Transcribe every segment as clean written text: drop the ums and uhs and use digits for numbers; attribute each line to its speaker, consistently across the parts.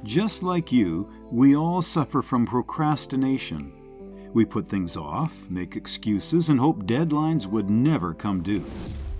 Speaker 1: Just like you, we all suffer from procrastination. We put things off, make excuses, and hope deadlines would never come due.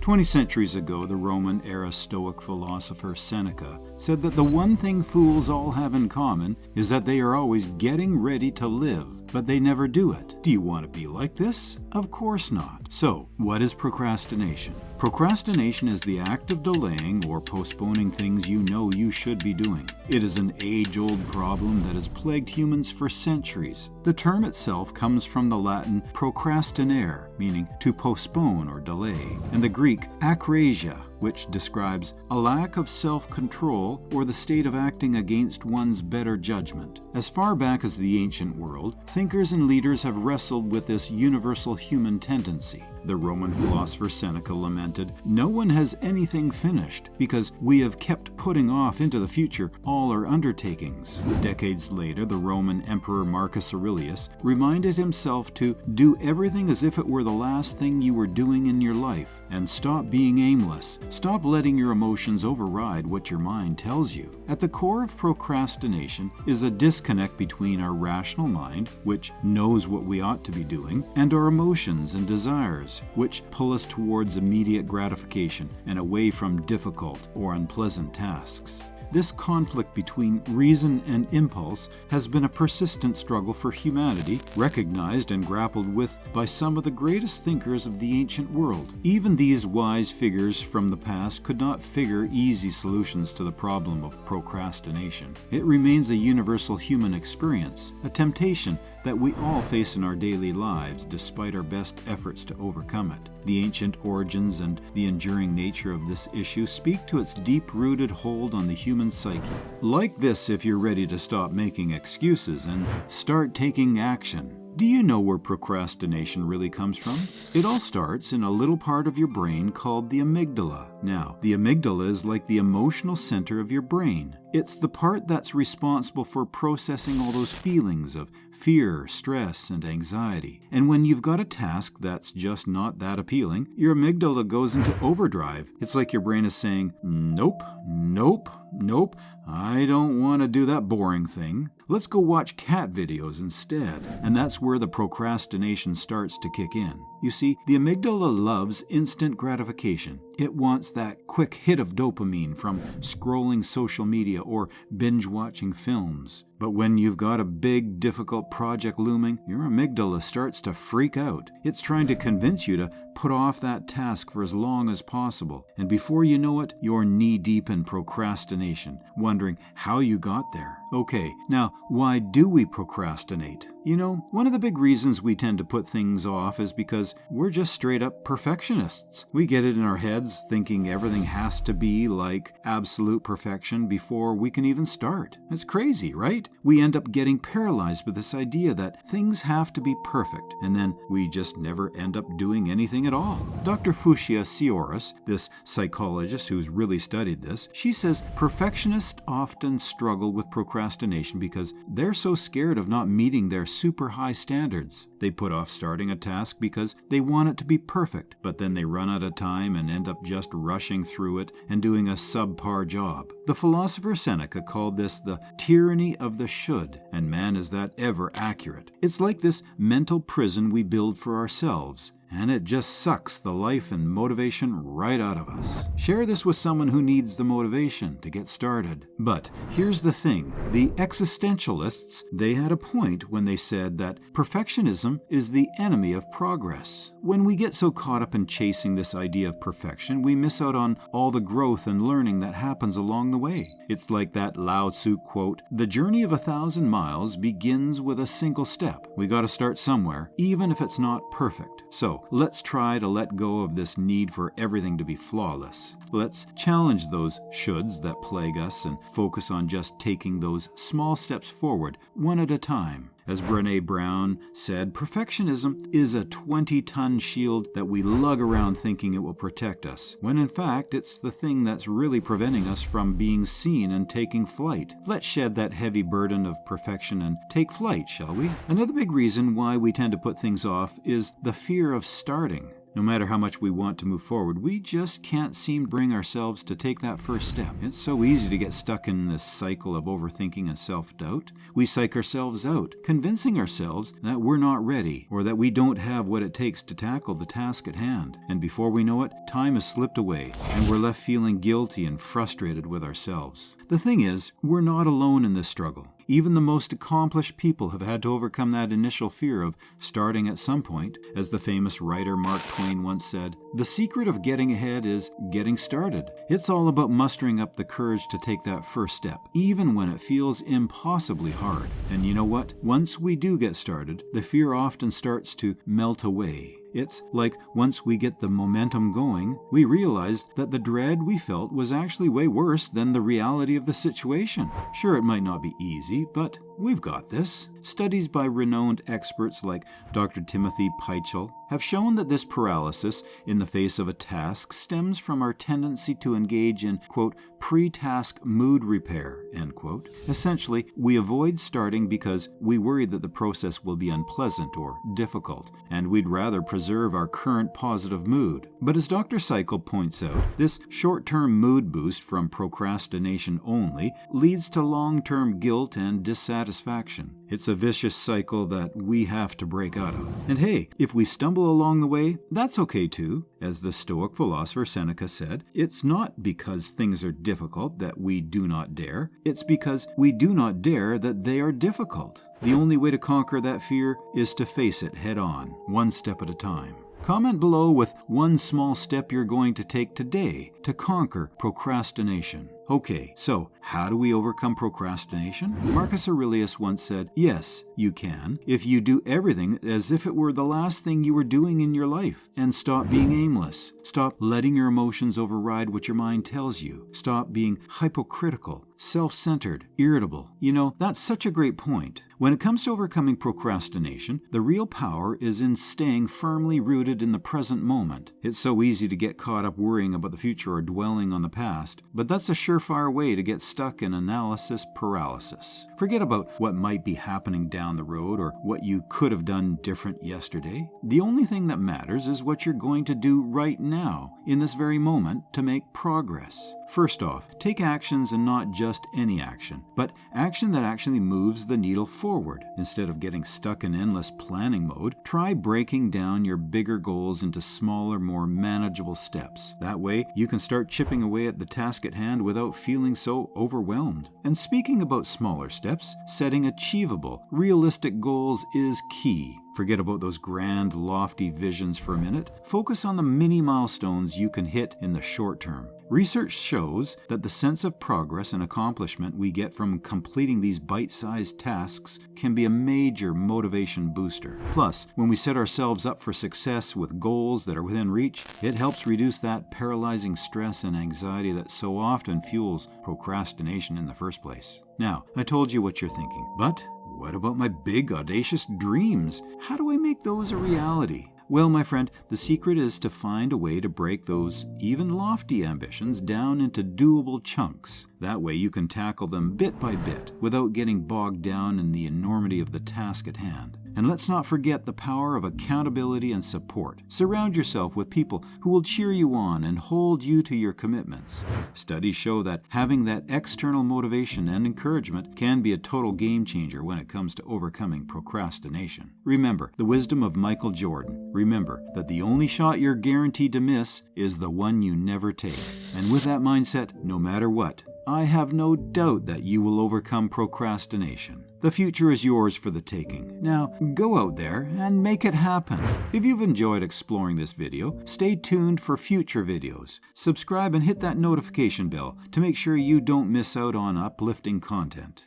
Speaker 1: 20 centuries ago, the Roman-era Stoic philosopher Seneca said that the one thing fools all have in common is that they are always getting ready to live, but they never do it. Do you want to be like this? Of course not. So, what is procrastination? Procrastination is the act of delaying or postponing things you know you should be doing. It is an age-old problem that has plagued humans for centuries. The term itself comes from the Latin procrastinare, meaning to postpone or delay, and the Greek akrasia, which describes a lack of self-control or the state of acting against one's better judgment. As far back as the ancient world, thinkers and leaders have wrestled with this universal human tendency. The Roman philosopher Seneca lamented, "No one has anything finished, because we have kept putting off into the future all our undertakings." Decades later, the Roman Emperor Marcus Aurelius reminded himself to do everything as if it were the last thing you were doing in your life, and stop being aimless. Stop letting your emotions override what your mind tells you. At the core of procrastination is a disconnect between our rational mind, which knows what we ought to be doing, and our emotions and desires, which pull us towards immediate gratification and away from difficult or unpleasant tasks. This conflict between reason and impulse has been a persistent struggle for humanity, recognized and grappled with by some of the greatest thinkers of the ancient world. Even these wise figures from the past could not figure easy solutions to the problem of procrastination. It remains a universal human experience, a temptation that we all face in our daily lives despite our best efforts to overcome it. The ancient origins and the enduring nature of this issue speak to its deep-rooted hold on the human psyche. Like this if you're ready to stop making excuses and start taking action. Do you know where procrastination really comes from? It all starts in a little part of your brain called the amygdala. Now, the amygdala is like the emotional center of your brain. It's the part that's responsible for processing all those feelings of fear, stress, and anxiety. And when you've got a task that's just not that appealing, your amygdala goes into overdrive. It's like your brain is saying, "Nope, nope, nope, I don't want to do that boring thing. Let's go watch cat videos instead." And that's where the procrastination starts to kick in. You see, the amygdala loves instant gratification. It wants that quick hit of dopamine from scrolling social media or binge-watching films. But when you've got a big, difficult project looming, your amygdala starts to freak out. It's trying to convince you to put off that task for as long as possible. And before you know it, you're knee-deep in procrastination, wondering how you got there. Okay, now, why do we procrastinate? You know, one of the big reasons we tend to put things off is because we're just straight-up perfectionists. We get it in our heads thinking everything has to be like absolute perfection before we can even start. It's crazy, right? We end up getting paralyzed with this idea that things have to be perfect, and then we just never end up doing anything at all. Dr. Fushia Sioris, this psychologist who's really studied this, she says perfectionists often struggle with procrastination because they're so scared of not meeting their super high standards. They put off starting a task because they want it to be perfect, but then they run out of time and end up just rushing through it and doing a subpar job. The philosopher Seneca called this the tyranny of the should, and man, is that ever accurate. It's like this mental prison we build for ourselves, and it just sucks the life and motivation right out of us. Share this with someone who needs the motivation to get started. But here's the thing. The existentialists, they had a point when they said that perfectionism is the enemy of progress. When we get so caught up in chasing this idea of perfection, we miss out on all the growth and learning that happens along the way. It's like that Lao Tzu quote, "The journey of 1,000 miles begins with a single step." We got to start somewhere, even if it's not perfect. So let's try to let go of this need for everything to be flawless. Let's challenge those shoulds that plague us and focus on just taking those small steps forward, one at a time. As Brené Brown said, perfectionism is a 20-ton shield that we lug around thinking it will protect us, when in fact it's the thing that's really preventing us from being seen and taking flight. Let's shed that heavy burden of perfection and take flight, shall we? Another big reason why we tend to put things off is the fear of starting. No matter how much we want to move forward, we just can't seem to bring ourselves to take that first step. It's so easy to get stuck in this cycle of overthinking and self-doubt. We psych ourselves out, convincing ourselves that we're not ready or that we don't have what it takes to tackle the task at hand. And before we know it, time has slipped away and we're left feeling guilty and frustrated with ourselves. The thing is, we're not alone in this struggle. Even the most accomplished people have had to overcome that initial fear of starting at some point. As the famous writer Mark Twain once said, "The secret of getting ahead is getting started." It's all about mustering up the courage to take that first step, even when it feels impossibly hard. And you know what? Once we do get started, the fear often starts to melt away. It's like once we get the momentum going, we realize that the dread we felt was actually way worse than the reality of the situation. Sure, it might not be easy, but we've got this. Studies by renowned experts like Dr. Timothy Pychyl have shown that this paralysis in the face of a task stems from our tendency to engage in, quote, pre-task mood repair, end quote. Essentially, we avoid starting because we worry that the process will be unpleasant or difficult, and we'd rather preserve our current positive mood. But as Dr. Cycle points out, this short-term mood boost from procrastination only leads to long-term guilt and dissatisfaction. It's a vicious cycle that we have to break out of. And hey, if we stumble along the way, that's okay too. As the Stoic philosopher Seneca said, it's not because things are difficult that we do not dare. It's because we do not dare that they are difficult. The only way to conquer that fear is to face it head on, one step at a time. Comment below with one small step you're going to take today to conquer procrastination. Okay, so how do we overcome procrastination? Marcus Aurelius once said, "Yes, you can, if you do everything as if it were the last thing you were doing in your life, and stop being aimless. Stop letting your emotions override what your mind tells you. Stop being hypocritical, self-centered, irritable." You know, that's such a great point. When it comes to overcoming procrastination, the real power is in staying firmly rooted in the present moment. It's so easy to get caught up worrying about the future or dwelling on the past, but that's a surefire way to get stuck in analysis paralysis. Forget about what might be happening down the road or what you could have done different yesterday. The only thing that matters is what you're going to do right now, in this very moment, to make progress. First off, take actions, and not just any action, but action that actually moves the needle forward. Instead of getting stuck in endless planning mode, try breaking down your bigger goals into smaller, more manageable steps. That way, you can start chipping away at the task at hand without feeling so overwhelmed. And speaking about smaller steps, setting achievable, realistic goals is key. Forget about those grand, lofty visions for a minute. Focus on the mini milestones you can hit in the short term. Research shows that the sense of progress and accomplishment we get from completing these bite-sized tasks can be a major motivation booster. Plus, when we set ourselves up for success with goals that are within reach, it helps reduce that paralyzing stress and anxiety that so often fuels procrastination in the first place. Now, I told you what you're thinking, but what about my big, audacious dreams? How do I make those a reality? Well, my friend, the secret is to find a way to break those even lofty ambitions down into doable chunks. That way you can tackle them bit by bit without getting bogged down in the enormity of the task at hand. And let's not forget the power of accountability and support. Surround yourself with people who will cheer you on and hold you to your commitments. Studies show that having that external motivation and encouragement can be a total game changer when it comes to overcoming procrastination. Remember the wisdom of Michael Jordan. Remember that the only shot you're guaranteed to miss is the one you never take. And with that mindset, no matter what, I have no doubt that you will overcome procrastination. The future is yours for the taking. Now, go out there and make it happen. If you've enjoyed exploring this video, stay tuned for future videos. Subscribe and hit that notification bell to make sure you don't miss out on uplifting content.